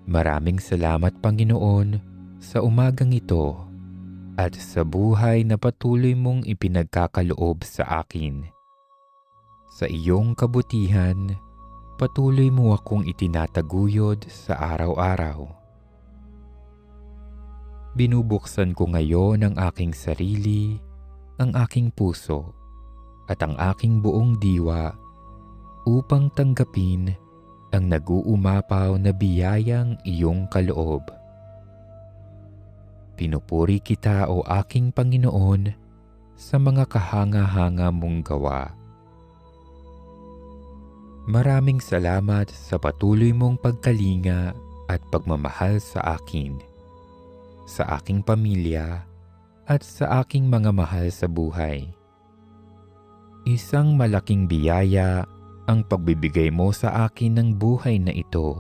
Maraming salamat, Panginoon, sa umagang ito at sa buhay na patuloy mong ipinagkakaloob sa akin. Sa iyong kabutihan, patuloy mo akong itinataguyod sa araw-araw. Binubuksan ko ngayon ang aking sarili, ang aking puso, at ang aking buong diwa upang tanggapin ang nag-uumapaw na biyayang iyong kaloob. Pinupuri kita, o aking Panginoon, sa mga kahanga-hanga mong gawa. Maraming salamat sa patuloy mong pagkalinga at pagmamahal sa akin, sa aking pamilya, at sa aking mga mahal sa buhay. Isang malaking biyaya ang pagbibigay mo sa akin ng buhay na ito.